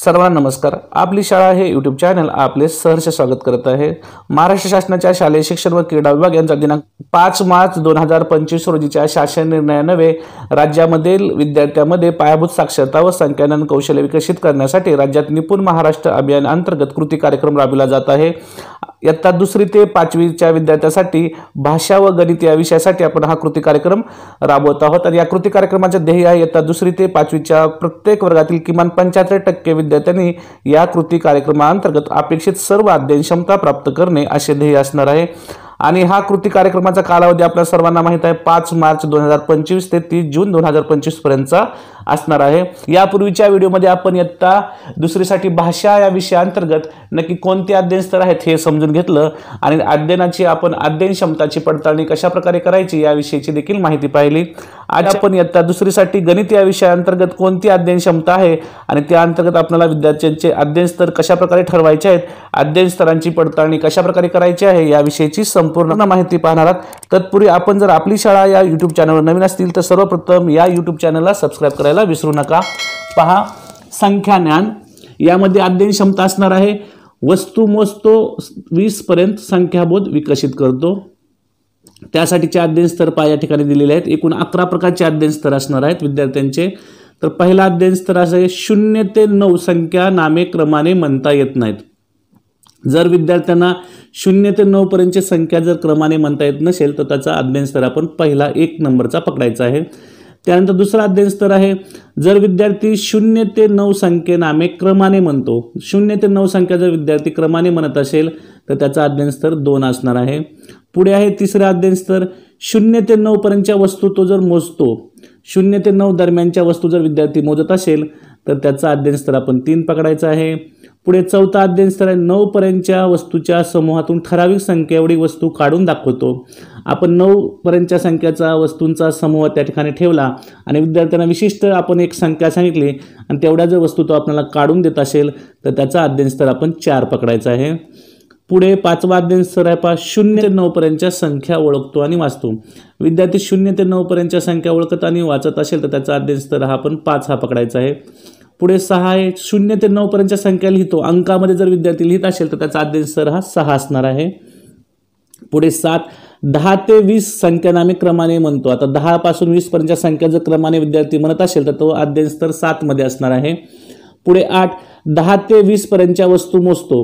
सर्वांना नमस्कार। आपली शाळा हे यूट्यूब चॅनल आपले सहर्ष स्वागत करत आहे। महाराष्ट्र शासनाच्या शालेय शिक्षण व क्रीडा विभाग यांचा दिनांक 5 मार्च 2025 रोजीच्या शासन निर्णयान्वये राज्यामधील विद्यार्थ्यांमध्ये पायाभूत साक्षरता व संख्याज्ञान कौशल्य विकसित करण्यासाठी राज्यात निपुण महाराष्ट्र अभियान अंतर्गत कृती कार्यक्रम राबविला जात आहे। इयत्ता 2री ते 5वीच्या विद्यार्थ्यांसाठी भाषा व गणित या विषयासाठी आपण हा कृती कार्यक्रम राबवत आहोत आणि या कृती कार्यक्रमाचे ध्येय आहे इयत्ता 2री ते 5वीच्या प्रत्येक वर्गातील किमान 75% विद्यार्थ्यांनी या कृती कार्यक्रमाअंतर्गत अपेक्षित सर्व अध्ययन क्षमता प्राप्त करणे असे ध्येय असणार आहे। आणि हा कृती कार्यक्रमाचा कालावधी आपल्या सर्वांना माहित आहे 5 मार्च 2025 ते 30 जून 2025 पर्यंतचा असणार आहे। यापूर्वीच्या व्हिडिओमध्ये आपण इयत्ता 2री साठी भाषा या विषयाअंतर्गत नक्की कोणते अध्ययन स्तर आहेत हे समजून घेतलं आणि अध्ययनाची आपण अध्ययन क्षमताची पडताळणी कशा प्रकारे करायची याविषयीची देखील माहिती पाहिली। आज आपण इयत्ता 2री साठी गणित या विषयाअंतर्गत कोणती अध्ययन क्षमता आहे आणि त्या अंतर्गत आपल्याला विद्यार्थ्यांचे अध्ययन स्तर कशा प्रकारे ठरवायचे आहेत, अध्ययन स्तरांची पडताळणी कशा प्रकारे करायची आहे याविषयीची संपूर्ण माहिती पाहणार आहात। तत्पूर्वी आपण जर आपली शाळा या यूट्यूब चॅनलवर नवीन असतील तर सर्वप्रथम या यूट्यूब चॅनलला सबस्क्राइब करायला विसरू नका। पहा, संख्या ज्ञान यामध्ये अध्ययन क्षमता असणार आहे वस्तू मोजतो 20 पर्यंत संख्याबोध विकसित करतो। त्यासाठीचे अध्ययन स्तर या ठिकाणी दिलेले आहेत। एकूण 11 प्रकारचे अध्ययन स्तर असणार आहेत विद्यार्थ्यांचे। तर पहिला अध्ययन स्तर आहे 0 ते 9 संख्या नामे क्रमाने म्हणता येत नाहीत। जर विद्यार्थ्यांना 0 ते 9 पर्यंतची संख्या जर क्रमाने म्हणता येत नसेल तर त्याचा अध्ययन स्तर आपण पहिला 1 नंबरचा पकडायचा आहे। त्यानंतर दुसरा अध्ययन स्तर आहे जर विद्यार्थी 0 ते 9 संख्या नामे क्रमाने म्हणतो, 0 ते 9 संख्या जर विद्यार्थी क्रमाने म्हणत असेल तर त्याचा अध्ययन स्तर 2 असणार आहे। पुढे आहे तिसरा अध्ययन स्तर 0 ते 9 पर्यंतच्या वस्तू तो जर मोजतो, 0 ते 9 दरम्यानच्या वस्तू जर विद्यार्थी मोजत असेल तर त्याचा अध्ययन स्तर आपण 3 पकडायचा आहे। पुढे चौथा अध्ययन स्तर आहे 9 पर्यंतच्या वस्तूच्या समूहातून ठराविक संख्या एवढी वस्तू काढून दाखवतो। आपण 9 पर्यंतच्या संख्याचा वस्तूंचा समूह त्या ठिकाणी ठेवला आणि विद्यार्थ्यांना विशिष्ट आपण एक संख्या सांगितली आणि तेवढ्या जर वस्तू तो आपल्याला काढून देत असेल तर त्याचा अध्ययन स्तर आपण 4 पकडायचा आहे। पुढे 5वा अध्ययन स्तर आहे 0 ते 9 पर्यंतच्या संख्या ओळखतो आणि वाचतो। विद्यार्थी 0 ते 9 पर्यंतच्या संख्या ओळखत आणि वाचत असेल तर त्याचा अध्ययन स्तर हा आपण 5 हा पकडायचा आहे। पुढे 6 आहे 0 ते 9 पर्यंतच्या संख्या लिहितो, अंकामध्ये जर विद्यार्थी लिहित असेल तर त्याचा अध्ययन स्तर हा 6 असणार आहे। पुढे 7 10 ते 20 संख्या नामे क्रमाने म्हणतो। आता 10 पासून 20 पर्यंतच्या संख्या जर क्रमाने विद्यार्थी म्हणत असेल तर तो अध्ययन स्तर 7 मध्ये असणार आहे। पुढे 8 10 ते 20 पर्यंतच्या वस्तू मोजतो।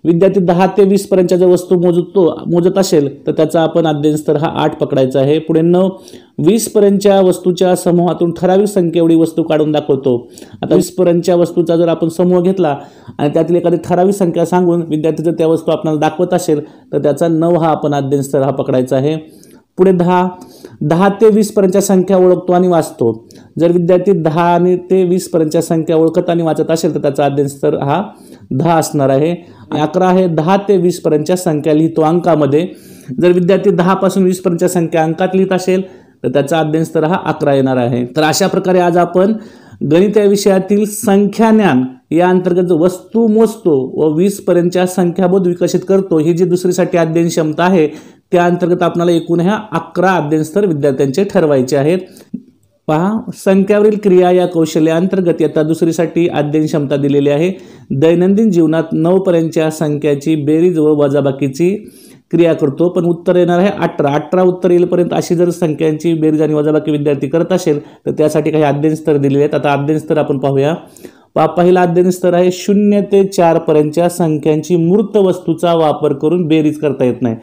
विद्यार्थी 10 ते 20 पर्यंतच्या जर वस्तू मोजत असेल तर त्याचा आपण अध्ययन स्तर हा 8 पकडायचा आहे। पुढे 9 20 पर्यंतच्या वस्तूच्या समूहातून ठराविक संख्या एवढी वस्तू काढून दाखवतो। आता 20 पर्यंतच्या वस्तूचा जर आपण समूह घेतला आणि त्यातली एखादी ठराविक संख्या सांगून विद्यार्थी जर त्या वस्तू आपल्याला दाखवत असेल तर त्याचा 9 हा आपण अध्ययन स्तर हा पकडायचा आहे। पुढे 10 ते 20 पर्यंतच्या संख्या ओळखतो आणि वाचतो। जर विद्यार्थी 10 ते 20 पर्यंतच्या संख्या ओळखत आणि वाचत असेल तर त्याचा अध्ययन स्तर हा 10 असणार आहे। 11 आहे 10 ते 20 पर्यंतच्या संख्या लिहितो अंकामध्ये। जर विद्यार्थी 10 पासून 20 पर्यंतच्या संख्या अंकात लिहित असेल तर त्याचा अध्ययन स्तर हा 11 येणार आहे। तर अशा प्रकारे आज आपण गणित या विषयातील संख्या ज्ञान या अंतर्गत वस्तू मोजतो व 20 पर्यंतच्या संख्याबोध विकसित करतो ही जी 2री साठी अध्ययन क्षमता आहे त्या अंतर्गत आपल्याला एकूण ह्या 11 अध्ययन स्तर विद्यार्थ्यांचे ठरवायचे आहेत। पहा, संख्यावरील क्रिया या कौशल्याअंतर्गत इयत्ता 2री साठी अध्ययन क्षमता दिलेली आहे। दैनंदिन जीवनात 9 पर्यंतच्या संख्याची बेरीज व वजाबाकीची क्रिया करतो, पण उत्तर येणार आहे 18 उत्तर येईपर्यंत अशी जर संख्यांची बेरीज आणि वजाबाकी विद्यार्थी करत असेल तर त्यासाठी काही अध्ययन स्तर दिलेले आहेत। आता अध्ययन स्तर आपण पाहूया। पहिला अध्ययन स्तर आहे 0 ते 4 पर्यंतच्या संख्यांची मूर्त वस्तूचा वापर करून बेरीज करता येत नाही।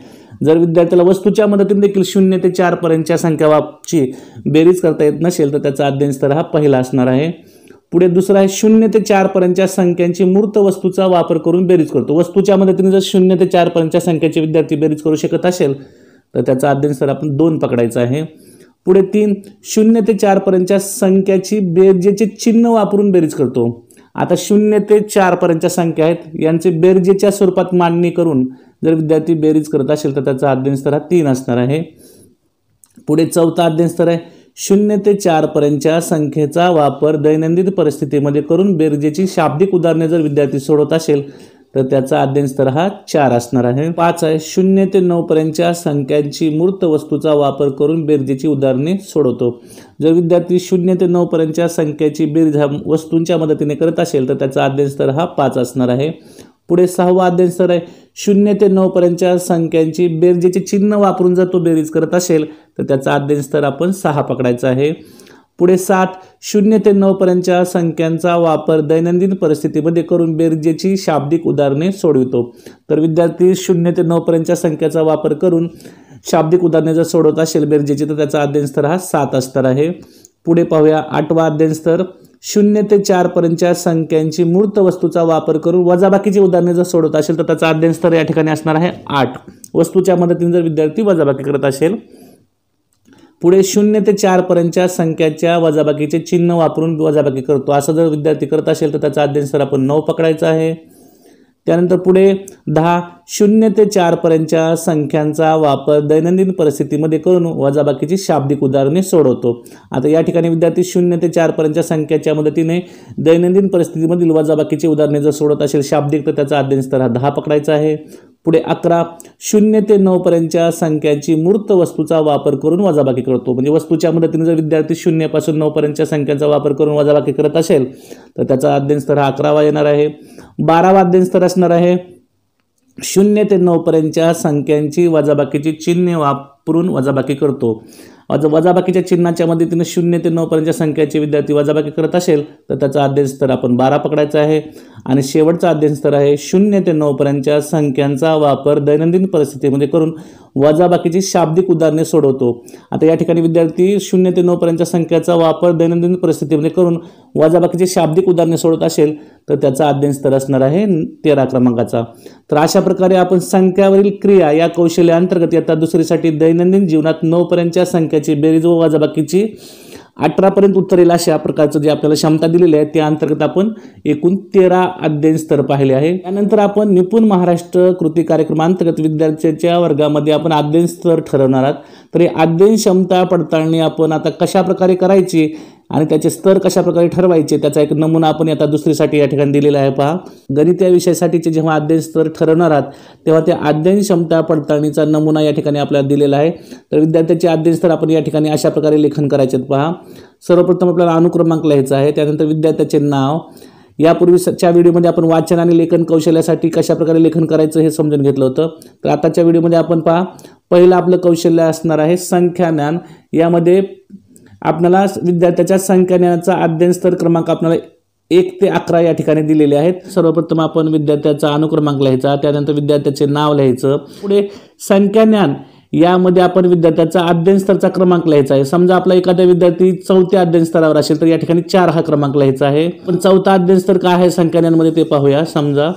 जर विद्यार्थ्याला वस्तूच्या मदतीने देखील 0 ते 4 पर्यंतच्या संख्याची बेरीज करता येत नसेल तर त्याचा अध्ययन स्तर हा पहिला असणार आहे। पुढे दुसरा आहे 0 ते 4 पर्यंतच्या संख्यांची मूर्त वस्तूचा वापर करून बेरीज करतो। वस्तूच्या मदतीने जर 0 ते 4 पर्यंतच्या संख्येचे विद्यार्थी बेरीज करू शकत असेल तर त्याचा अध्ययन स्तर आपण 2 पकडायचा आहे। पुढे 3 0 ते 4 पर्यंतच्या संख्याची बेरजेचे चिन्ह वापरून बेरीज करतो। आता 0 ते 4 पर्यंतच्या संख्या आहेत यांचे बेरजेच्या स्वरूपात मांडणी करून जर विद्यार्थी बेरीज करत असेल तर त्याचा अध्ययन स्तर हा 3 असणार आहे। पुढे चौथा अध्ययन स्तर आहे 0 ते 4 पर्यंतच्या संख्येचा वापर दैनंदिन परिस्थितीमध्ये करून बेरजेची शाब्दिक उदाहरणे जर विद्यार्थी सोडवत असेल तर त्याचा अध्ययन स्तर हा 4 असणार आहे. 5 आहे 0 ते 9 पर्यंतच्या संख्यांची मूर्त वस्तूचा वापर करून बेरजेची उदाहरणे सोडवतो. जर विद्यार्थी 0 ते 9 पर्यंतच्या संख्येची बेरीज वस्तूंच्या मदतीने करत असेल तर त्याचा अध्ययन स्तर हा 5 असणार आहे. पुढे 6वा अध्ययन स्तर आहे 0 ते 9 पर्यंतच्या संख्यांची बेरजेचे चिन्ह वापरून जर तो बेरीज करत असेल तर त्याचा अध्ययन स्तर आपण 6 पकडायचा आहे. पुढे 7 0 ते 9 पर्यंतच्या संख्यांचा वापर दैनंदिन परिस्थितीमध्ये करून बेरजेची शाब्दिक उदाहरणे सोडवितो. तर विद्यार्थी 0 ते 9 पर्यंतच्या संख्येचा वापर करून शाब्दिक उदाहरणे जर सोडवत असेल बेरजेची तर त्याचा अध्ययन स्तर हा 7 असणार आहे. पुढे पाहूया 8वा अध्ययन स्तर 0 ते 4 पर्यंतच्या संख्यांची मूर्त वस्तूचा वापर करून वजाबाकीची उदाहरणे जर सोडवत असेल तर त्याचा अध्ययन स्तर या ठिकाणी असणार आहे 8. वस्तूच्या मदतीने जर विद्यार्थी वजाबाकी करत असेल. पुढे 0 ते 4 पर्यंतच्या संख्याच्या वजाबाकीचे चिन्ह वापरून वजाबाकी करतो असं जर विद्यार्थी करत असेल तर त्याचा अध्ययन स्तर आपण 9 पकडायचा आहे. त्यानंतर पुढे 10 0 ते 4 पर्यंतच्या संख्यांचा वापर दैनंदिन परिस्थितीमध्ये करून वजाबाकीची शाब्दिक उदाहरणे सोडवतो. आता या ठिकाणी विद्यार्थी 0 ते 4 पर्यंतच्या संख्येच्या मदतीने दैनंदिन परिस्थितीमधील वजाबाकीची उदाहरणे जर सोडवत असेल शाब्दिक तर त्याचा अध्ययन स्तर हा 10 पकडायचा आहे. पुढे 11 0 ते 9 पर्यंतच्या संख्यांची मूर्त वस्तूचा वापर करून वजाबाकी करतो. म्हणजे वस्तूच्या मदतीने जर विद्यार्थी 0 पासून 9 पर्यंतच्या संख्यांचा वापर करून वजाबाकी करत असेल तर त्याचा अध्ययन स्तर हा 11वा येणार आहे. 12वा अध्ययन स्तर असणार आहे 0 ते 9 पर्यंतच्या संख्यांची वजाबाकीची चिन्हे वापरून वजाबाकी करतो. वजाबाकीच्या चिन्हाच्या मदतीने 0 ते 9 पर्यंतच्या संख्येचे विद्यार्थी वजाबाकी करत असेल तर त्याचा अध्ययन स्तर आपण 12 पकडायचा आहे. आणि शेवटचा अध्ययन स्तर आहे 0 ते 9 पर्यंतच्या संख्यांचा वापर दैनंदिन परिस्थितीमध्ये करून वजाबाकीची शाब्दिक उदाहरणे सोडवतो. आता या ठिकाणी विद्यार्थी 0 ते 9 पर्यंतच्या संख्येचा वापर दैनंदिन परिस्थितीमध्ये करून वजाबाकीची शाब्दिक उदाहरणे सोडवत असेल तर त्याचा अध्ययन स्तर असणार आहे 13 क्रमांकाचा. तर अशा प्रकारे आपण संख्यावरील क्रिया या कौशल्याअंतर्गत इयत्ता दुसरीसाठी दैनंदिन जीवनात 9 पर्यंतच्या संख्येची बेरीज व वजाबाकीची 18 पर्यंत उत्तर येईल अशा प्रकारचं जे आपल्याला क्षमता दिलेली आहे त्या अंतर्गत आपण एकूण 13 अध्ययन स्तर पाहिले आहे. त्यानंतर आपण निपुण महाराष्ट्र कृती कार्यक्रमांतर्गत विद्यार्थ्यांच्या वर्गामध्ये आपण अध्ययन स्तर ठरवणार आहात. तर हे अध्ययन क्षमता पडताळणी आपण आता कशा प्रकारे करायची आणि त्याचे स्तर कशा प्रकारे ठरवायचे त्याचा एक नमुना आपण आता दुसरीसाठी या ठिकाणी दिलेला आहे. पहा, गणित या विषयासाठीचे जेव्हा अध्ययन स्तर ठरवणार आहात तेव्हा त्या अध्ययन क्षमता पडताळणीचा नमुना या ठिकाणी आपल्याला दिलेला आहे. तर विद्यार्थ्याचे अध्ययन स्तर आपण या ठिकाणी अशा प्रकारे लेखन करायचे. पहा, सर्वप्रथम आपल्याला अनुक्रमांक लिहायचा आहे. त्यानंतर विद्यार्थ्याचे नाव. यापूर्वीच्या व्हिडिओमध्ये आपण वाचन आणि लेखन कौशल्यासाठी कशा प्रकारे लेखन करायचं हे समजून घेतलं होतं. तर आताच्या व्हिडिओमध्ये आपण पहा, पहिलं आपलं कौशल्य असणार आहे संख्याज्ञान. यामध्ये आपल्याला विद्यार्थ्याच्या संख्याज्ञानाचा अध्ययन स्तर क्रमांक आपल्याला 1 ते 11 या ठिकाणी दिलेले आहेत. सर्वप्रथम आपण विद्यार्थ्याचा अनुक्रमांक लिहायचा, त्यानंतर विद्यार्थ्याचे नाव लिहायचं. पुढे संख्याज्ञान यामध्ये आपण विद्यार्थ्याचा अध्ययन स्तराचा क्रमांक लिहायचा आहे. समजा आपला एखादा विद्यार्थी 4थ्या अध्ययन स्तरावर असेल तर या ठिकाणी 4 हा क्रमांक लिहायचा आहे. पण 4था अध्ययन स्तर काय आहे संख्याज्ञानमध्ये ते पाहूया. समजा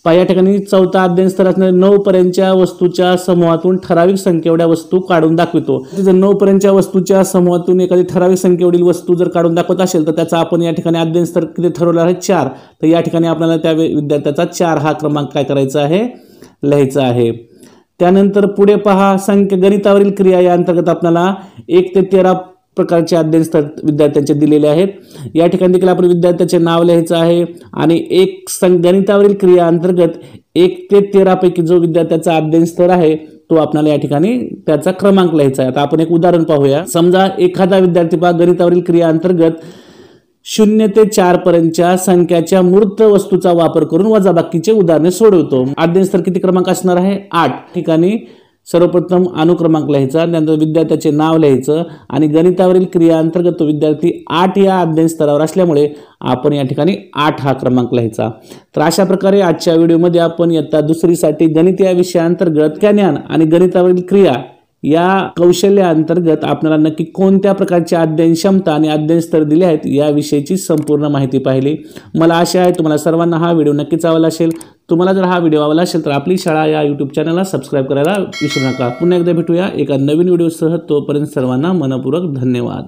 या ठिकाणी 4था अध्ययन स्तर असणारे 9 पर्यंतच्या वस्तूच्या समूहातून ठराविक संख्येएवढ्या वस्तू काढून दाखवितो. जर 9 पर्यंतच्या वस्तूच्या समूहातून एखादी ठराविक संख्येएवढील वस्तू जर काढून दाखवत असेल तर त्याचा आपण या ठिकाणी अध्ययन स्तर किती ठरवला आहे 4. तर या ठिकाणी आपल्याला त्या विद्यार्थ्याचा 4 हा क्रमांक काय करायचा आहे लिहायचा आहे. त्यानंतर पुढे पहा, गणितावरील क्रिया या अंतर्गत आपल्याला 1 ते 13 प्रकारचे अध्ययन स्तर विद्यार्थ्यांचे दिलेले आहेत. या ठिकाणी देखील आपण विद्यार्थ्याचे नाव लिहायचं आहे आणि गणितावरील क्रिया अंतर्गत 1 ते 13 पैकी जो विद्यार्थ्याचा अध्ययन स्तर आहे तो आपल्याला या ठिकाणी त्याचा क्रमांक लिहायचा आहे. आता आपण एक उदाहरण पाहूया. समजा एखादा विद्यार्थी गणितावरील क्रिया अंतर्गत 0 ते 4 पर्यंतच्या संख्याच्या मूर्त वस्तूचा वापर करून वजाबाकीचे उदाहरणे सोडवतो. अध्ययन स्तर किती क्रमांक असणार आहे 8. ठिकाणी सर्वप्रथम अनुक्रमांक लिहायचा, त्यानंतर विद्यार्थ्याचे नाव लिहायचं आणि गणितावरील क्रिया अंतर्गत तो विद्यार्थी 8 या अध्ययन स्तरावर असल्यामुळे आपण या ठिकाणी 8 हा क्रमांक लिहायचा. तर अशा प्रकारे आजच्या व्हिडिओमध्ये आपण इयत्ता दुसरीसाठी गणित या विषयाअंतर्गत ज्ञान आणि गणितावरील क्रिया या कौशल्याअंतर्गत आपल्याला नक्की कोणत्या प्रकारची अध्ययन क्षमता आणि अध्ययन स्तर दिले आहेत याविषयीची संपूर्ण माहिती पाहिली. मला आशा आहे तुम्हाला सर्वांना हा व्हिडिओ नक्कीच आवडला असेल. तुम्हाला जर हा व्हिडिओ आवडला असेल तर आपली शाळा या यूट्यूब चॅनलला सबस्क्राईब करायला विसरू नका. पुन्हा एकदा भेटूया एका नवीन व्हिडिओसह. तोपर्यंत सर्वांना मनपूर्वक धन्यवाद.